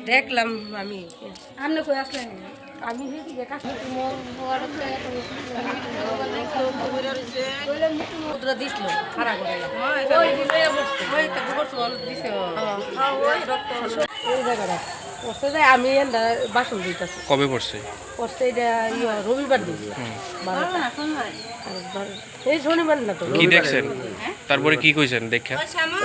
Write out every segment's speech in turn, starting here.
দেখলাম আমি আপনি কই আসলেন? আমি দিছিল খারাপ করে এই জায়গাটা পড়ছে যে আমি বাসন দিতেছি। কবে পড়ছে? পড়ছে এটা রবিবার দিন এই শনিবার না তো। কি দেখছেন? তারপরে কি কইছেন দেখা?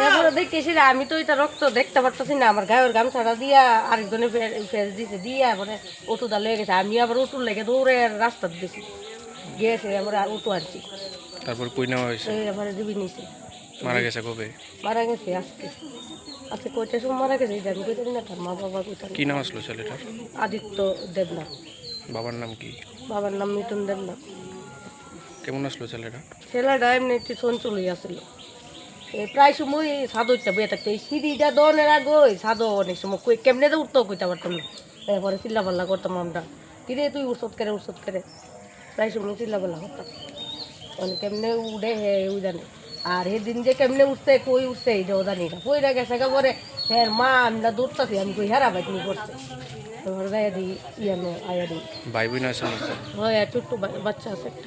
এরপরে দেখতেছি যে আমি তো এটা রক্ত দেখতে পারতেছি না, আমার গায়ের গামছাটা দিয়া আরেকজনের ফেস দিছে দিয়া পরে অটোটা লেগে গেছে। আমি আবার অটোর লেগে দৌড়ে রাস্তা দিয়েছি গিয়েছে, আমরা অটো আনছি। তারপর কই নেওয়া হয়েছে? আমার দিবি নিছে। মারা গেছে কবে? মারা গেছে আজকে। আজকে কয়টার সময় মারা গেছে এটা আমি কইতে না, তার মা বাবা কইতে। কি নাম আসলো ছেলেটার? আদিত্য দেবনাথ। বাবার নাম কি? বাবার নাম মিঠুন দেবনাথ। কেমন আসলো ছেলেটা? ছেলেটা এমনি একটু চঞ্চলই আসছিল। প্রায় সময় সাদরটা বেয়ে থাকতো, এই সিঁড়িটা দনের আগে সাদো অনেক সময় কেমনে তো উঠতেও কইতে পারতাম না। তারপরে চিল্লাপাল্লা করতাম আমরা, কিরে তুই উৎসত করে প্রায় সময় চিল্লাপাল্লা করতাম। মানে কেমনে উঠে হে ওই জানে, আর সেদিন যে কেমনে উঠছে কই উঠছে এইটাও জানি না। কইরা গেছে পরে হ্যাঁ মা আমরা দৌড়তাছি, আমি কই হেরা বাইক নিয়ে করছে গায়ে দিই আয়া দিই। ভাই বোন আছে? হয় ছোট্ট বাচ্চা আছে একটা।